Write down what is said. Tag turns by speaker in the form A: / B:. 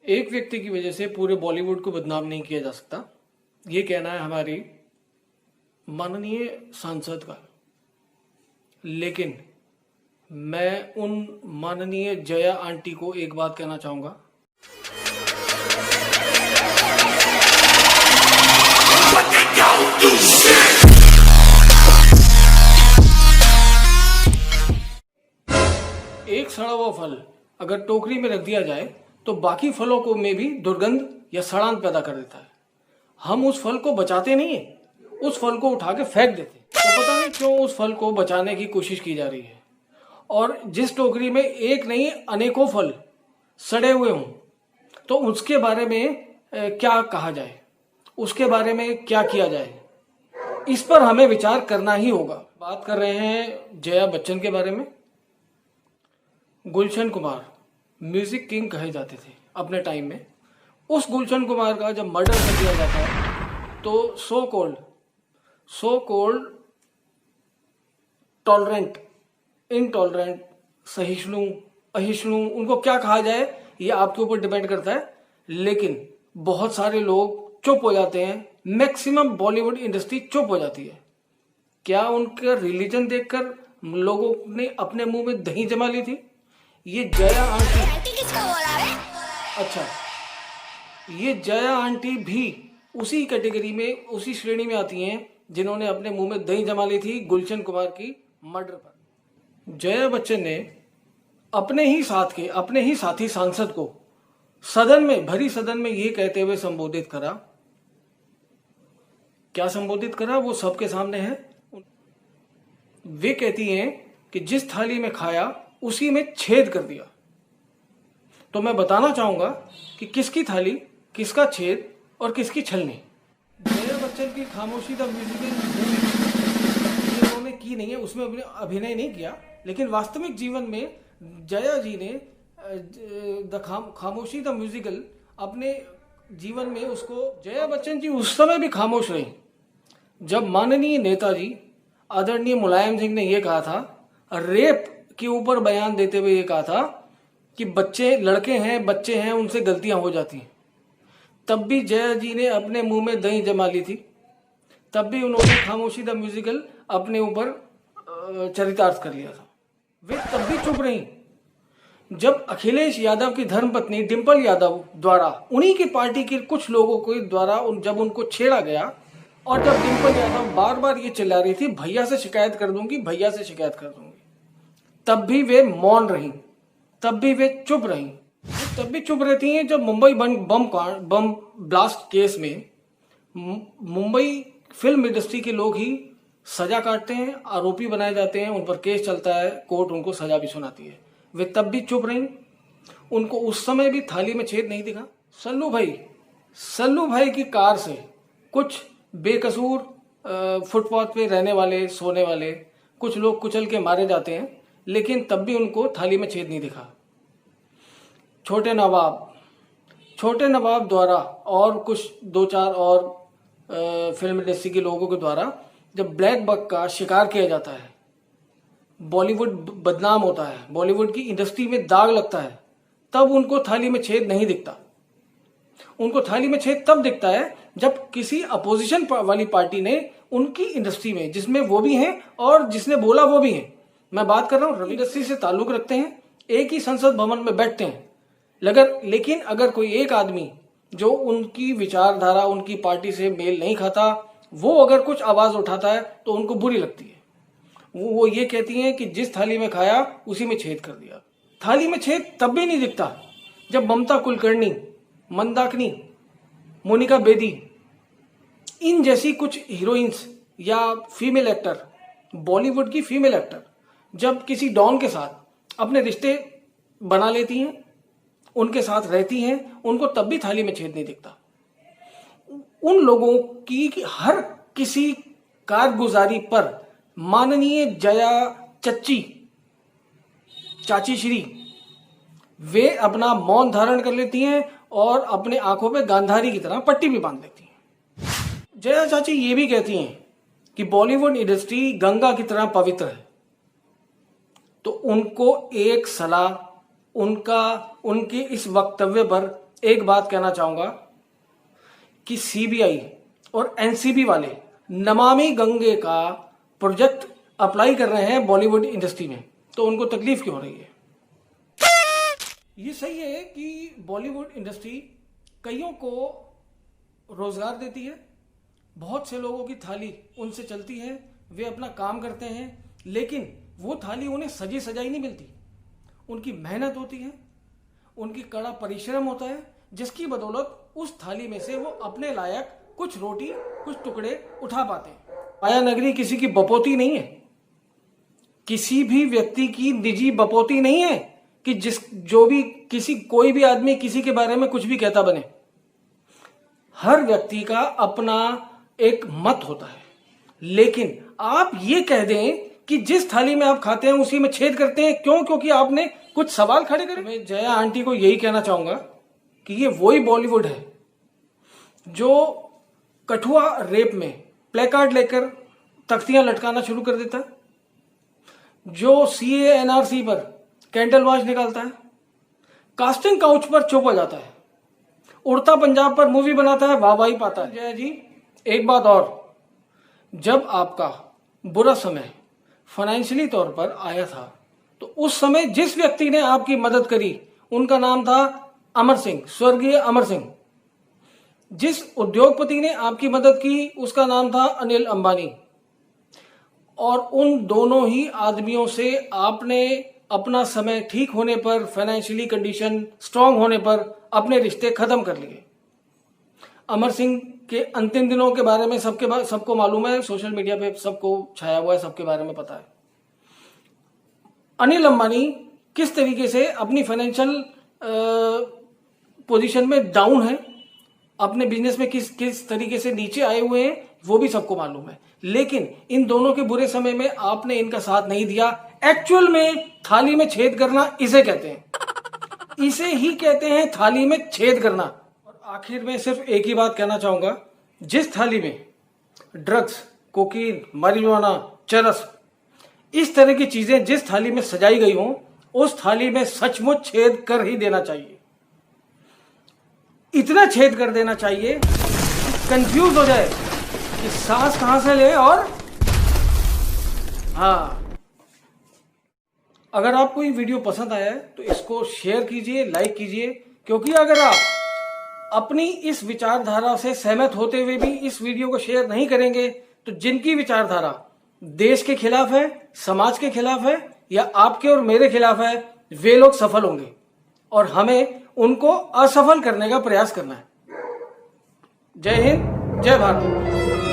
A: एक व्यक्ति की वजह से पूरे बॉलीवुड को बदनाम नहीं किया जा सकता, ये कहना है हमारी माननीय सांसद का। लेकिन मैं उन माननीय जया आंटी को एक बात कहना चाहूंगा। एक सड़ा हुआ फल अगर टोकरी में रख दिया जाए तो बाकी फलों को में भी दुर्गंध या सड़ान पैदा कर देता है। हम उस फल को बचाते नहीं है, उस फल को उठा के फेंक देते। तो पता नहीं क्यों उस फल को बचाने की कोशिश की जा रही है। और जिस टोकरी में एक नहीं अनेकों फल सड़े हुए हों तो उसके बारे में क्या कहा जाए, उसके बारे में क्या किया जाए, इस पर हमें विचार करना ही होगा। बात कर रहे हैं जया बच्चन के बारे में। गुलशन कुमार म्यूजिक किंग कहे जाते थे अपने टाइम में। उस गुलशन कुमार का जब मर्डर कर दिया जाता है तो सो कोल्ड टॉलरेंट, इनटॉलरेंट, सहिष्णु, अहिष्णु, उनको क्या कहा जाए ये आपके ऊपर डिपेंड करता है। लेकिन बहुत सारे लोग चुप हो जाते हैं, मैक्सिमम बॉलीवुड इंडस्ट्री चुप हो जाती है। क्या उनका रिलीजन देखकर लोगों ने अपने मुंह में दही जमा ली थी? ये जया आंटी किसको बोला रे? अच्छा, ये जया आंटी भी उसी कैटेगरी में, उसी श्रेणी में आती हैं जिन्होंने अपने मुंह में दही जमा ली थी गुलशन कुमार की मर्डर पर। जया बच्चन ने अपने ही साथी सांसद को सदन में, भरी सदन में ये कहते हुए संबोधित करा। क्या संबोधित करा वो सबके सामने है। वे कहती हैं कि जिस थाली में खाया उसी में छेद कर दिया। तो मैं बताना चाहूंगा कि किसकी थाली, किसका छेद और किसकी छलनी। जया बच्चन की खामोशी द म्यूजिकल उन्होंने की नहीं है, उसमें अभिनय नहीं किया। लेकिन वास्तविक जीवन में जया जी ने खामोशी द म्यूजिकल अपने जीवन में उसको, जया बच्चन जी उस समय भी खामोश रही जब माननीय नेताजी आदरणीय मुलायम सिंह ने यह कहा था, रेप के ऊपर बयान देते हुए ये कहा था कि बच्चे, लड़के हैं, बच्चे हैं, उनसे गलतियां हो जाती हैं। तब भी जया जी ने अपने मुंह में दही जमा ली थी। तब भी उन्होंने खामोशी द म्यूजिकल अपने ऊपर चरितार्थ कर लिया था। वे तब भी चुप रही जब अखिलेश यादव की धर्मपत्नी डिंपल यादव द्वारा, उन्हीं की पार्टी के कुछ लोगों के द्वारा जब उनको छेड़ा गया और जब डिंपल यादव बार बार ये चिल्ला रही थी, भैया से शिकायत कर दूंगी, भैया से शिकायत कर दूंगी, तब भी वे मौन रही, तब भी वे चुप रही। तब भी चुप रहती हैं जब मुंबई बम ब्लास्ट केस में मुंबई फिल्म इंडस्ट्री के लोग ही सजा काटते हैं, आरोपी बनाए जाते हैं, उन पर केस चलता है, कोर्ट उनको सजा भी सुनाती है। वे तब भी चुप रही। उनको उस समय भी थाली में छेद नहीं दिखा। सल्लू भाई की कार से कुछ बेकसूर फुटपाथ पे रहने वाले, सोने वाले कुछ लोग कुचल के मारे जाते हैं, लेकिन तब भी उनको थाली में छेद नहीं दिखा। छोटे नवाब द्वारा और कुछ 2-4 और फिल्म इंडस्ट्री के लोगों के द्वारा जब ब्लैक बक का शिकार किया जाता है, बॉलीवुड बदनाम होता है, बॉलीवुड की इंडस्ट्री में दाग लगता है, तब उनको थाली में छेद नहीं दिखता। उनको थाली में छेद तब दिखता है जब किसी अपोजिशन वाली पार्टी ने उनकी इंडस्ट्री में, जिसमें वो भी हैं और जिसने बोला वो भी हैं, मैं बात कर रहा हूँ रवि इंडस्ट्री से ताल्लुक रखते हैं, एक ही संसद भवन में बैठते हैं, लेकिन अगर कोई एक आदमी जो उनकी विचारधारा, उनकी पार्टी से मेल नहीं खाता, वो अगर कुछ आवाज उठाता है तो उनको बुरी लगती है। वो ये कहती हैं कि जिस थाली में खाया उसी में छेद कर दिया। थाली में छेद तब भी नहीं दिखता जब ममता कुलकर्णी, मंदाकिनी, मोनिका बेदी, इन जैसी कुछ हीरोइंस या फीमेल एक्टर, बॉलीवुड की फीमेल एक्टर जब किसी डॉन के साथ अपने रिश्ते बना लेती हैं, उनके साथ रहती हैं, उनको तब भी थाली में छेद नहीं दिखता। उन लोगों की हर किसी कारगुजारी पर माननीय जया चाची श्री वे अपना मौन धारण कर लेती हैं और अपने आंखों पे गांधारी की तरह पट्टी भी बांध लेती हैं। जया चाची ये भी कहती हैं कि बॉलीवुड इंडस्ट्री गंगा की तरह पवित्र है। तो उनको एक सलाह, उनके इस वक्तव्य पर एक बात कहना चाहूंगा कि सीबीआई और एनसीबी वाले नमामि गंगे का प्रोजेक्ट अप्लाई कर रहे हैं बॉलीवुड इंडस्ट्री में, तो उनको तकलीफ क्यों हो रही है? ये सही है कि बॉलीवुड इंडस्ट्री कईयों को रोजगार देती है, बहुत से लोगों की थाली उनसे चलती है, वे अपना काम करते हैं, लेकिन वो थाली उन्हें सजी सजाई नहीं मिलती। उनकी मेहनत होती है, उनकी कड़ा परिश्रम होता है, जिसकी बदौलत उस थाली में से वो अपने लायक कुछ रोटी, कुछ टुकड़े उठा पाते हैं। माया नगरी किसी की बपोती नहीं है, किसी भी व्यक्ति की निजी बपोती नहीं है कि कोई भी आदमी किसी के बारे में कुछ भी कहता बने। हर व्यक्ति का अपना एक मत होता है, लेकिन आप ये कह दें कि जिस थाली में आप खाते हैं उसी में छेद करते हैं, क्यों? क्योंकि आपने कुछ सवाल खड़े करे। मैं जया आंटी को यही कहना चाहूंगा कि ये वही बॉलीवुड है जो कठुआ रेप में प्लेकार्ड लेकर तख्तियां लटकाना शुरू कर देता है, जो सीए एनआरसी पर कैंडल मार्च निकालता है, कास्टिंग काउच पर चुप हो जाता है, उड़ता पंजाब पर मूवी बनाता है, वाहवाही पाता है। जय जी, एक बात और, जब आपका बुरा समय फाइनेंशियली तौर पर आया था तो उस समय जिस व्यक्ति ने आपकी मदद करी उनका नाम था अमर सिंह, स्वर्गीय अमर सिंह। जिस उद्योगपति ने आपकी मदद की उसका नाम था अनिल अंबानी। और उन दोनों ही आदमियों से आपने अपना समय ठीक होने पर, फाइनेंशियली कंडीशन स्ट्रांग होने पर अपने रिश्ते खत्म कर लिए। अमर सिंह के अंतिम दिनों के बारे में सबको मालूम है, सोशल मीडिया पे सबको छाया हुआ है, सबके बारे में पता है। अनिल अंबानी किस तरीके से अपनी फाइनेंशियल पोजीशन में डाउन है, अपने बिजनेस में किस तरीके से नीचे आए हुए हैं, वो भी सबको मालूम है। लेकिन इन दोनों के बुरे समय में आपने इनका साथ नहीं दिया। एक्चुअल में थाली में छेद करना इसे कहते हैं, इसे ही कहते हैं थाली में छेद करना। और आखिर में सिर्फ एक ही बात कहना चाहूंगा, जिस थाली में ड्रग्स, कोकीन, मारिजुआना, चरस, इस तरह की चीजें जिस थाली में सजाई गई हों, उस थाली में सचमुच छेद कर ही देना चाहिए। इतना छेद कर देना चाहिए कि कंफ्यूज हो जाए कि सांस कहां से ले। और हाँ, अगर आपको ये वीडियो पसंद आया है तो इसको शेयर कीजिए, लाइक कीजिए, क्योंकि अगर आप अपनी इस विचारधारा से सहमत होते हुए भी इस वीडियो को शेयर नहीं करेंगे तो जिनकी विचारधारा देश के खिलाफ है, समाज के खिलाफ है, या आपके और मेरे खिलाफ है, वे लोग सफल होंगे और हमें उनको असफल करने का प्रयास करना है। जय हिंद, जय भारत।